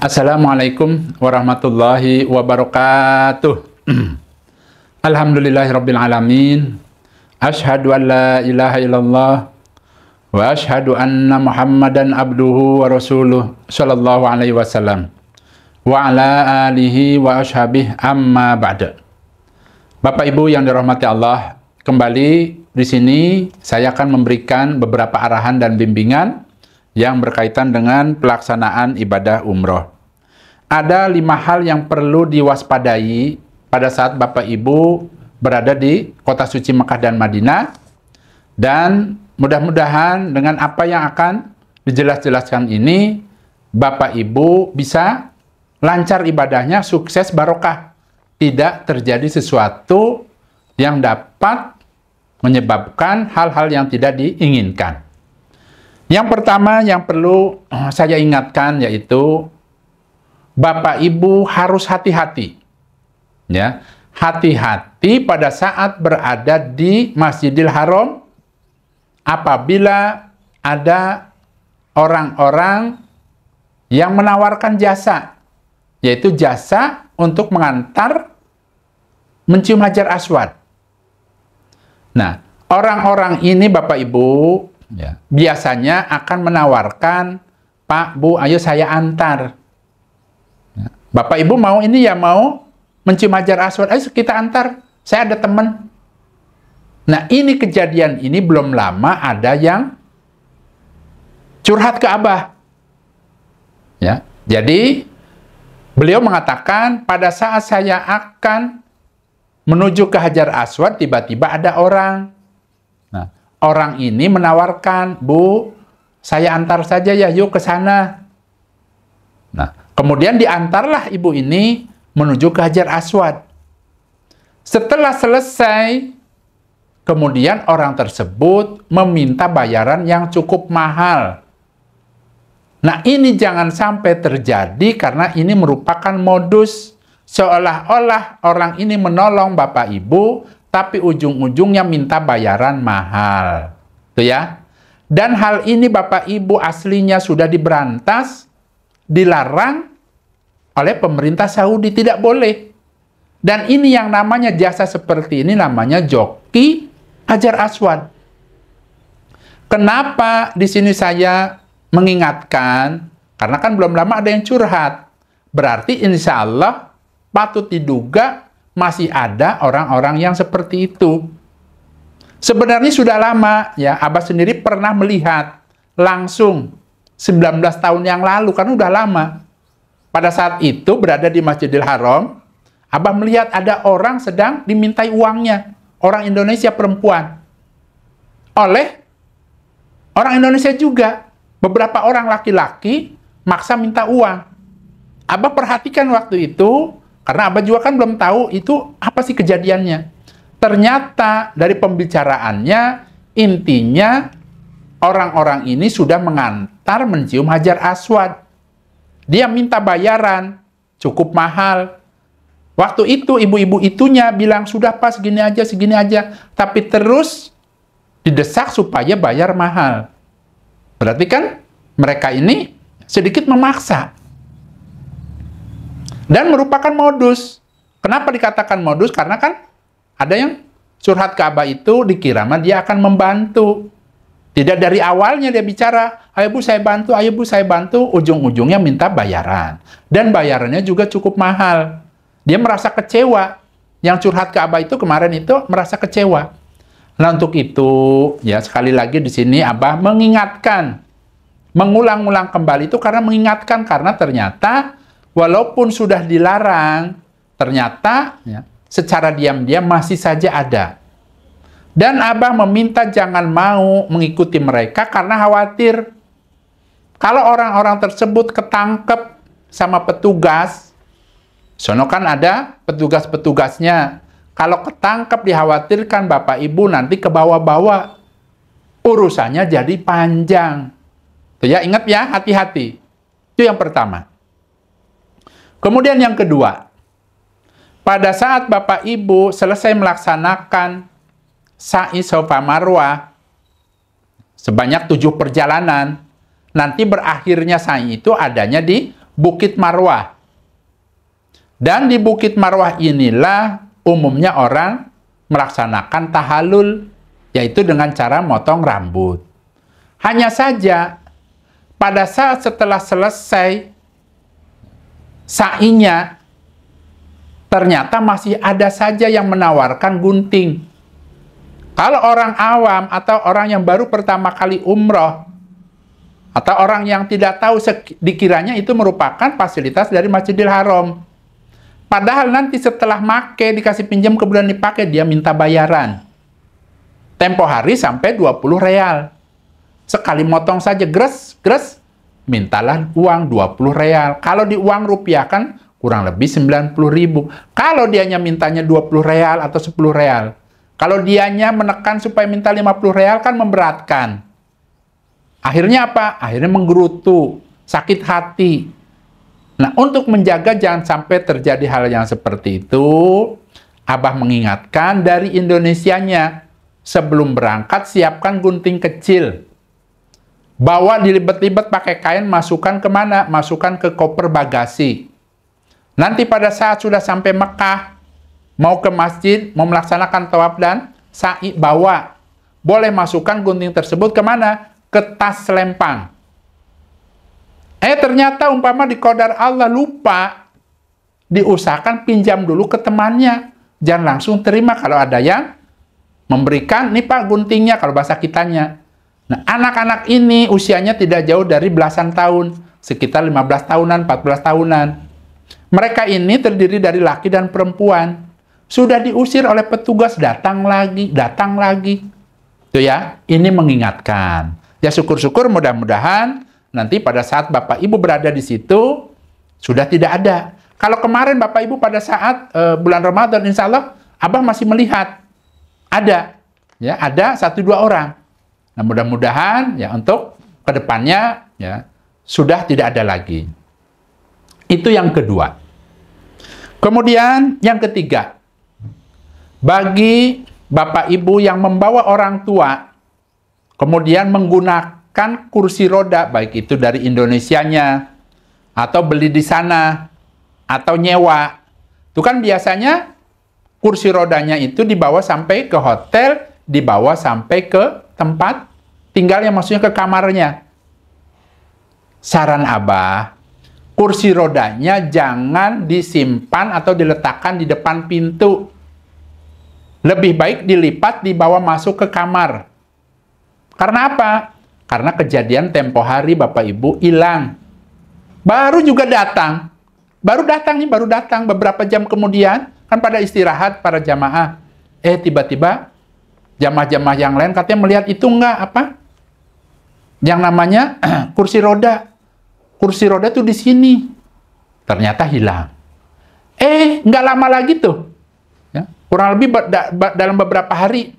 Assalamualaikum warahmatullahi wabarakatuh. Alhamdulillahirabbil alamin. Asyhadu an la ilaha illallah wa asyhadu anna Muhammadan abduhu wa rasuluh sallallahu alaihi wasallam wa ala alihi wa ashabihi amma ba'da. Bapak Ibu yang dirahmati Allah, kembali di sini saya akan memberikan beberapa arahan dan bimbingan yang berkaitan dengan pelaksanaan ibadah umroh. Ada 5 hal yang perlu diwaspadai pada saat Bapak Ibu berada di kota suci Mekah dan Madinah, dan mudah-mudahan dengan apa yang akan dijelaskan ini Bapak Ibu bisa lancar ibadahnya, sukses, barokah, tidak terjadi sesuatu yang dapat menyebabkan hal-hal yang tidak diinginkan. Yang pertama yang perlu saya ingatkan yaitu Bapak Ibu harus hati-hati, ya, hati-hati pada saat berada di Masjidil Haram apabila ada orang-orang yang menawarkan jasa, yaitu jasa untuk mengantar mencium Hajar Aswad. Nah, orang-orang ini Bapak Ibu ya, biasanya akan menawarkan, Pak, Bu, ayo saya antar. Bapak Ibu mau ini ya, mau mencium Hajar Aswad, ayo kita antar, saya ada teman. Nah, ini kejadian ini belum lama ada yang curhat ke Abah. Ya, jadi beliau mengatakan pada saat saya akan menuju ke Hajar Aswad tiba-tiba ada orang. Nah, orang ini menawarkan, Bu, saya antar saja ya, yuk ke sana. Nah, kemudian diantarlah ibu ini menuju ke Hajar Aswad. Setelah selesai, kemudian orang tersebut meminta bayaran yang cukup mahal. Nah, ini jangan sampai terjadi karena ini merupakan modus seolah-olah orang ini menolong Bapak Ibu, tapi ujung-ujungnya minta bayaran mahal. Tuh ya. Dan hal ini Bapak Ibu aslinya sudah diberantas, dilarang oleh pemerintah Saudi, tidak boleh. Dan ini yang namanya jasa seperti ini namanya joki Hajar Aswad. Kenapa di sini saya mengingatkan? Karena kan belum lama ada yang curhat. Berarti insya Allah patut diduga masih ada orang-orang yang seperti itu. Sebenarnya sudah lama ya, Abah sendiri pernah melihat langsung 19 tahun yang lalu, kan udah lama. Pada saat itu berada di Masjidil Haram, Abah melihat ada orang sedang dimintai uangnya, orang Indonesia perempuan. Oleh orang Indonesia juga, beberapa orang laki-laki maksa minta uang. Abah perhatikan waktu itu, karena Abah juga kan belum tahu itu apa sih kejadiannya. Ternyata dari pembicaraannya, intinya orang-orang ini sudah mengantar mencium Hajar Aswad. Dia minta bayaran cukup mahal. Waktu itu ibu-ibu itunya bilang, sudah Pak, segini aja. Tapi terus didesak supaya bayar mahal. Berarti kan mereka ini sedikit memaksa. Dan merupakan modus. Kenapa dikatakan modus? Karena kan ada yang curhat ke Abah itu dikira dia akan membantu. Tidak dari awalnya dia bicara, ayo Bu saya bantu, ayo Bu saya bantu, ujung-ujungnya minta bayaran. Dan bayarannya juga cukup mahal. Dia merasa kecewa. Yang curhat ke Abah itu kemarin itu merasa kecewa. Nah, untuk itu, ya sekali lagi di sini Abah mengingatkan, mengulang-ulang kembali itu karena mengingatkan, karena ternyata walaupun sudah dilarang, ternyata ya, secara diam-diam masih saja ada. Dan Abah meminta jangan mau mengikuti mereka karena khawatir kalau orang-orang tersebut ketangkep sama petugas, sono kan ada petugas-petugasnya. Kalau ketangkep dikhawatirkan Bapak Ibu nanti ke bawah-bawah, urusannya jadi panjang. Tuh ya, ingat ya, hati-hati. Itu yang pertama. Kemudian yang kedua, pada saat Bapak Ibu selesai melaksanakan sa'i Safa Marwah sebanyak 7 perjalanan, nanti berakhirnya sa'i itu adanya di Bukit Marwah. Dan di Bukit Marwah inilah umumnya orang melaksanakan tahallul, yaitu dengan cara motong rambut. Hanya saja, pada saat setelah selesai sa'inya, ternyata masih ada saja yang menawarkan gunting. Kalau orang awam atau orang yang baru pertama kali umroh, atau orang yang tidak tahu, dikiranya itu merupakan fasilitas dari Masjidil Haram. Padahal nanti setelah make, dikasih pinjam, kemudian dipakai, dia minta bayaran. Tempo hari sampai 20 real. Sekali motong saja, gres, mintalah uang 20 real. Kalau di uang rupiah kan kurang lebih 90.000. Kalau dianya mintanya 20 real atau 10 real. Kalau dianya menekan supaya minta 50 real kan memberatkan. Akhirnya apa? Akhirnya menggerutu, sakit hati. Nah, untuk menjaga jangan sampai terjadi hal yang seperti itu, Abah mengingatkan dari Indonesianya, sebelum berangkat siapkan gunting kecil. Bawa dilibet-libet pakai kain, masukkan kemana? Masukkan ke koper bagasi. Nanti pada saat sudah sampai Mekah, mau ke masjid, mau melaksanakan tawaf dan sa'i, bawa. Boleh masukkan gunting tersebut kemana? Ke tas selempang. Ternyata umpama di qadar Allah lupa, diusahakan pinjam dulu ke temannya. Jangan langsung terima kalau ada yang memberikan, nih Pak guntingnya, kalau bahasa kitanya. Nah, anak-anak ini usianya tidak jauh dari belasan tahun, sekitar 15 tahunan, 14 tahunan. Mereka ini terdiri dari laki dan perempuan. Sudah diusir oleh petugas, datang lagi. Itu ya, ini mengingatkan. Ya syukur-syukur mudah-mudahan nanti pada saat Bapak Ibu berada di situ, sudah tidak ada. Kalau kemarin Bapak Ibu pada saat bulan Ramadan, insya Allah, Abah masih melihat. Ada. Ya, ada 1-2 orang. Nah, mudah-mudahan ya untuk kedepannya ya sudah tidak ada lagi. Itu yang kedua. Kemudian yang ketiga, bagi Bapak Ibu yang membawa orang tua, kemudian menggunakan kursi roda, baik itu dari Indonesianya, atau beli di sana, atau nyewa. Itu kan biasanya kursi rodanya itu dibawa sampai ke hotel, dibawa sampai ke tempat tinggalnya, maksudnya ke kamarnya. Saran Abah, kursi rodanya jangan disimpan atau diletakkan di depan pintu. Lebih baik dilipat, dibawa masuk ke kamar. Karena apa? Karena kejadian tempo hari Bapak Ibu hilang. Baru juga datang. Baru datang beberapa jam kemudian, kan pada istirahat para jamaah. Tiba-tiba jamaah-jamaah yang lain katanya melihat itu enggak apa? Yang namanya kursi roda. Kursi roda tuh di sini. Ternyata hilang. Enggak lama lagi tuh. Ya, kurang lebih dalam beberapa hari.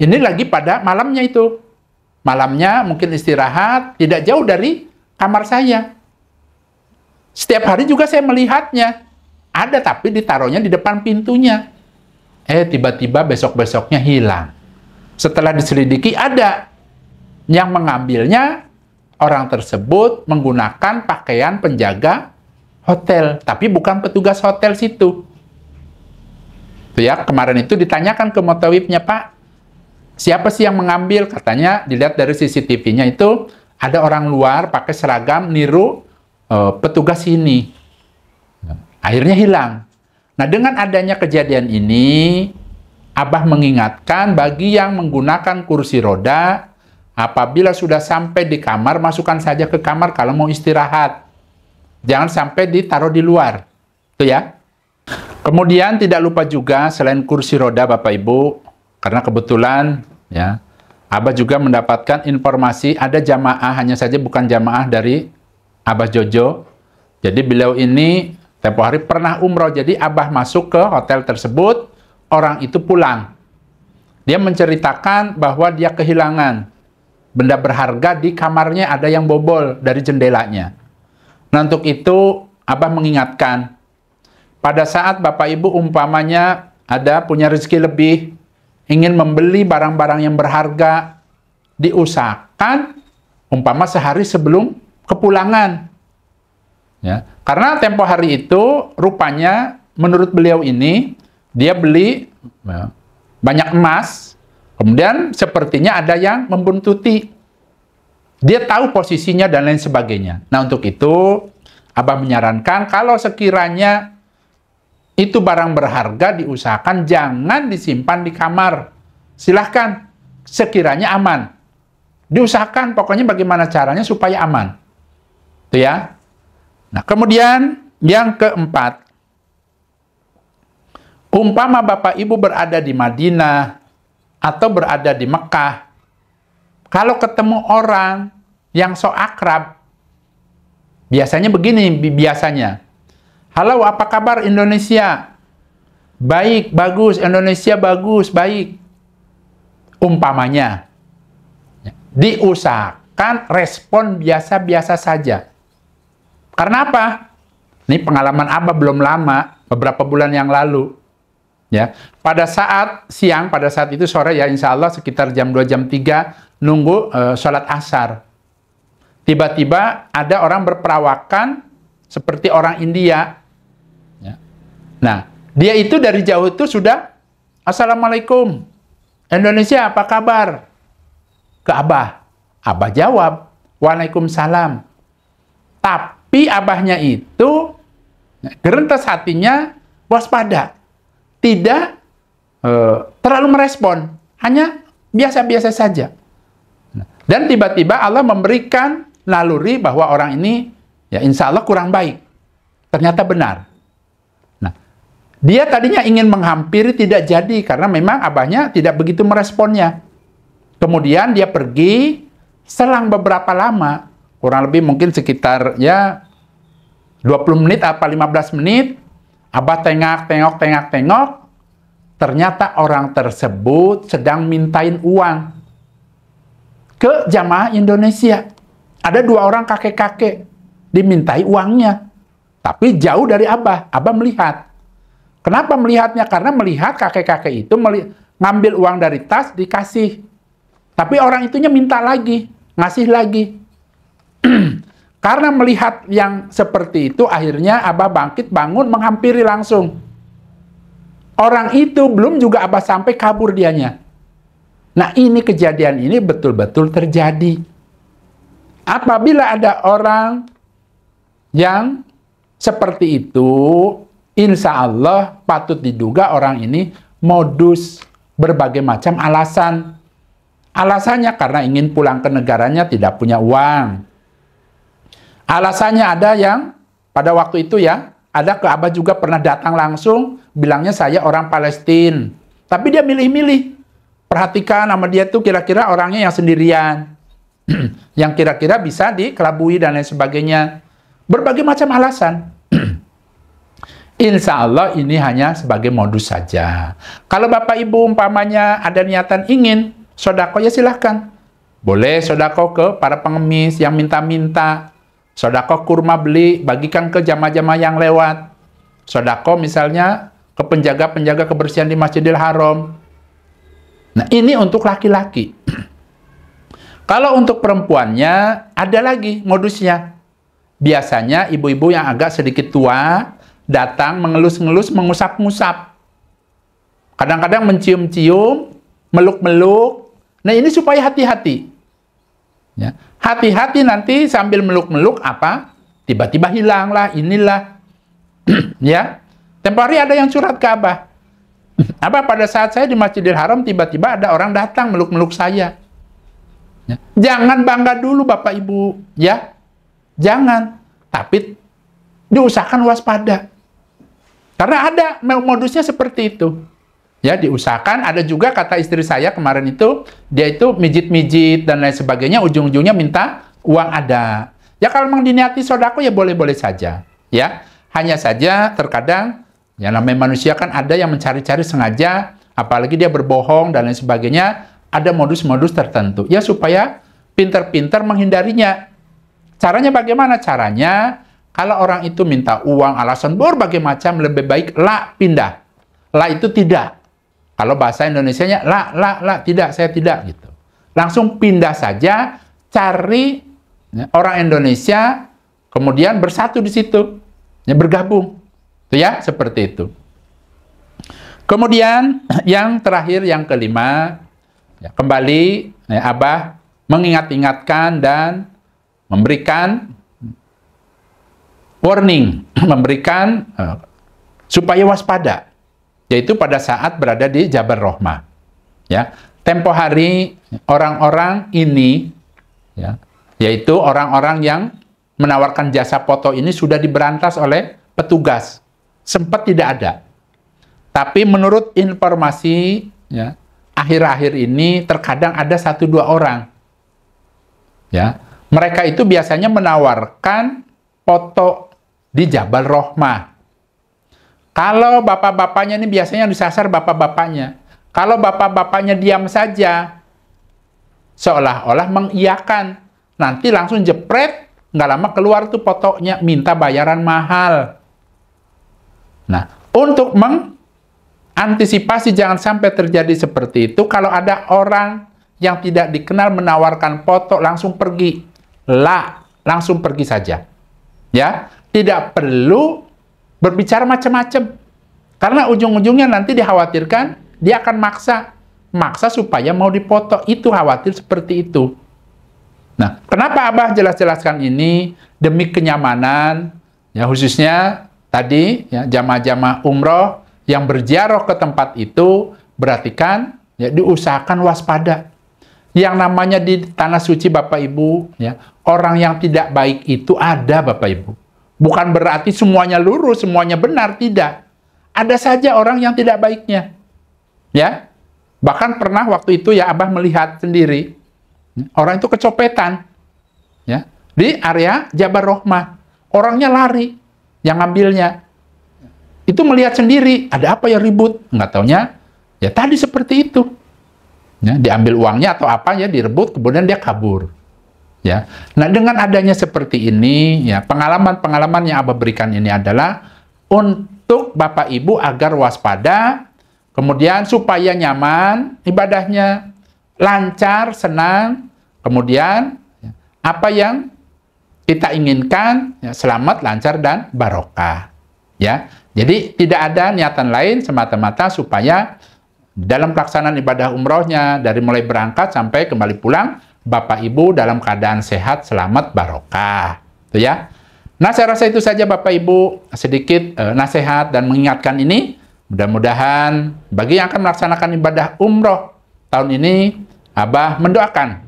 Ini lagi pada malamnya itu. Malamnya mungkin istirahat, tidak jauh dari kamar saya. Setiap hari juga saya melihatnya. Ada tapi ditaruhnya di depan pintunya. Tiba-tiba besok-besoknya hilang. Setelah diselidiki ada. Yang mengambilnya orang tersebut menggunakan pakaian penjaga hotel. Tapi bukan petugas hotel situ. Itu ya, kemarin itu ditanyakan ke mutawifnya, Pak, siapa sih yang mengambil? Katanya dilihat dari CCTV-nya itu ada orang luar pakai seragam niru petugas ini. Akhirnya hilang. Nah, dengan adanya kejadian ini, Abah mengingatkan bagi yang menggunakan kursi roda, apabila sudah sampai di kamar, masukkan saja ke kamar kalau mau istirahat. Jangan sampai ditaruh di luar. Itu ya. Kemudian tidak lupa juga selain kursi roda Bapak Ibu, karena kebetulan ya Abah juga mendapatkan informasi ada jamaah, hanya saja bukan jamaah dari Abah Jojo. Jadi beliau ini tempo hari pernah umroh, jadi Abah masuk ke hotel tersebut, orang itu pulang. Dia menceritakan bahwa dia kehilangan benda berharga di kamarnya, ada yang bobol dari jendelanya. Nah, untuk itu Abah mengingatkan, pada saat Bapak Ibu umpamanya ada punya rezeki lebih, ingin membeli barang-barang yang berharga, diusahakan umpama sehari sebelum kepulangan. Ya, karena tempo hari itu rupanya menurut beliau ini dia beli ya, banyak emas, kemudian sepertinya ada yang membuntuti. Dia tahu posisinya dan lain sebagainya. Nah, untuk itu Abah menyarankan kalau sekiranya itu barang berharga diusahakan jangan disimpan di kamar. Silahkan, sekiranya aman. Diusahakan pokoknya bagaimana caranya supaya aman. Itu ya. Nah, kemudian yang keempat. Umpama Bapak Ibu berada di Madinah atau berada di Mekah. Kalau ketemu orang yang sok akrab, biasanya begini, biasanya. Halo, apa kabar Indonesia? Baik, bagus. Indonesia bagus, baik. Umpamanya. Diusahakan respon biasa-biasa saja. Karena apa? Ini pengalaman Abah belum lama, beberapa bulan yang lalu. Ya, pada saat siang, pada saat itu sore ya insya Allah sekitar jam 2, jam 3, nunggu sholat asar. Tiba-tiba ada orang berperawakan seperti orang India. Ya. Nah, dia itu dari jauh itu sudah, Assalamualaikum, Indonesia apa kabar? Ke Abah. Abah jawab, Waalaikumsalam. Tapi Abahnya itu, gerentas hatinya waspada. Tidak terlalu merespon. Hanya biasa-biasa saja. Dan tiba-tiba Allah memberikan naluri bahwa orang ini, ya insya Allah kurang baik. Ternyata benar. Nah, dia tadinya ingin menghampiri, tidak jadi. Karena memang Abahnya tidak begitu meresponnya. Kemudian dia pergi, selang beberapa lama, kurang lebih mungkin sekitar ya 20 menit atau 15 menit, Abah tengok, ternyata orang tersebut sedang mintain uang ke jamaah Indonesia. Ada 2 orang kakek-kakek dimintai uangnya, tapi jauh dari Abah. Abah melihat. Kenapa melihatnya? Karena melihat kakek-kakek itu ngambil uang dari tas, dikasih. Tapi orang itunya minta lagi, ngasih lagi. Karena melihat yang seperti itu, akhirnya Abah bangkit, bangun, menghampiri langsung. Orang itu belum juga Abah sampai kabur dianya. Nah, ini kejadian ini betul-betul terjadi. Apabila ada orang yang seperti itu, insya Allah patut diduga orang ini modus berbagai macam alasan. Alasannya karena ingin pulang ke negaranya tidak punya uang. Alasannya ada yang pada waktu itu ya, ada ke Abah juga pernah datang langsung, bilangnya saya orang Palestina. Tapi dia milih-milih. Perhatikan nama dia tuh kira-kira orangnya yang sendirian. Yang kira-kira bisa dikelabui dan lain sebagainya. Berbagai macam alasan. Insya Allah ini hanya sebagai modus saja. Kalau Bapak Ibu umpamanya ada niatan ingin sodako, ya silahkan. Boleh sodako ke para pengemis yang minta-minta. Sodako kurma beli, bagikan ke jamaah-jamaah yang lewat. Sodako misalnya ke penjaga-penjaga kebersihan di Masjidil Haram. Nah, ini untuk laki-laki. Kalau untuk perempuannya, ada lagi modusnya. Biasanya ibu-ibu yang agak sedikit tua, datang mengelus-ngelus, mengusap-ngusap. Kadang-kadang mencium-cium, meluk-meluk. Nah, ini supaya hati-hati. Ya. Hati-hati nanti sambil meluk-meluk apa? Tiba-tiba hilanglah, inilah. Ya. Tempo hari ada yang curhat ke Abah. Abah, pada saat saya di Masjidil Haram, tiba-tiba ada orang datang meluk-meluk saya. Ya. Jangan bangga dulu Bapak Ibu. Ya. Jangan. Tapi diusahakan waspada. Karena ada modusnya seperti itu. Ya, diusahakan. Ada juga kata istri saya kemarin itu, dia itu mijit-mijit dan lain sebagainya, ujung-ujungnya minta uang ada. Ya, kalau memang diniati sodako ya boleh-boleh saja. Ya, hanya saja terkadang, ya namanya manusia kan ada yang mencari-cari sengaja, apalagi dia berbohong dan lain sebagainya, ada modus-modus tertentu. Ya, supaya pintar-pintar menghindarinya. Caranya bagaimana? Caranya, kalau orang itu minta uang, alasan berbagai macam, lebih baik la pindah. La itu tidak. Kalau bahasa Indonesianya, la, tidak, saya tidak, gitu. Langsung pindah saja, cari ya, orang Indonesia, kemudian bersatu di situ, ya, bergabung. Itu ya, seperti itu. Kemudian yang terakhir, yang kelima, ya, kembali ya, Abah mengingat-ingatkan dan memberikan warning, memberikan supaya waspada, yaitu pada saat berada di Jabal Rahmah. Ya, tempo hari orang-orang ini, ya, yaitu orang-orang yang menawarkan jasa foto ini sudah diberantas oleh petugas. Sempat tidak ada. Tapi menurut informasi, ya, akhir-akhir ini terkadang ada 1-2 orang. Ya, mereka itu biasanya menawarkan foto di Jabal Rahmah. Kalau bapak-bapaknya ini biasanya disasar bapak-bapaknya. Kalau bapak-bapaknya diam saja, seolah-olah mengiyakan. Nanti langsung jepret, nggak lama keluar tuh fotonya, minta bayaran mahal. Nah, untuk mengantisipasi jangan sampai terjadi seperti itu, kalau ada orang yang tidak dikenal menawarkan foto, langsung pergi. Langsung pergi saja. Ya, tidak perlu berbicara macam-macam. Karena ujung-ujungnya nanti dikhawatirkan dia akan maksa supaya mau dipoto. Itu khawatir seperti itu. Nah, kenapa Abah jelas-jelaskan ini? Demi kenyamanan, ya, khususnya tadi ya, jamaah-jamaah umroh yang berziarah ke tempat itu, berarti kan ya, diusahakan waspada. Yang namanya di tanah suci Bapak Ibu, ya, orang yang tidak baik itu ada Bapak Ibu. Bukan berarti semuanya lurus, semuanya benar, tidak. Ada saja orang yang tidak baiknya. Ya. Bahkan pernah waktu itu ya Abah melihat sendiri, orang itu kecopetan, ya, di area Jabal Rahmah. Orangnya lari, yang ngambilnya. Itu melihat sendiri, ada apa ya ribut? Nggak taunya, ya tadi seperti itu. Ya, diambil uangnya atau apa ya, direbut, kemudian dia kabur. Ya. Nah, dengan adanya seperti ini, ya, pengalaman-pengalaman yang Abah berikan ini adalah untuk Bapak Ibu agar waspada, kemudian supaya nyaman ibadahnya, lancar, senang, kemudian ya, apa yang kita inginkan, ya, selamat, lancar, dan barokah. Ya. Jadi tidak ada niatan lain semata-mata supaya dalam pelaksanaan ibadah umrohnya, dari mulai berangkat sampai kembali pulang, Bapak Ibu dalam keadaan sehat, selamat, barokah. Itu ya. Nah, saya rasa itu saja Bapak Ibu, sedikit nasihat dan mengingatkan ini. Mudah-mudahan bagi yang akan melaksanakan ibadah umroh tahun ini, Abah mendoakan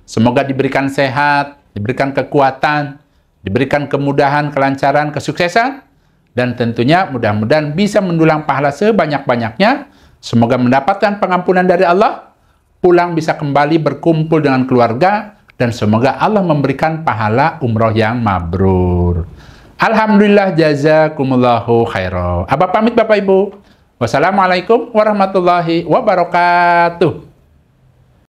semoga diberikan sehat, diberikan kekuatan, diberikan kemudahan, kelancaran, kesuksesan, dan tentunya mudah-mudahan bisa mendulang pahala sebanyak-banyaknya. Semoga mendapatkan pengampunan dari Allah, pulang bisa kembali berkumpul dengan keluarga, dan semoga Allah memberikan pahala umroh yang mabrur. Alhamdulillah, jazakumullahu khairan. Abah pamit Bapak Ibu. Wassalamualaikum warahmatullahi wabarakatuh.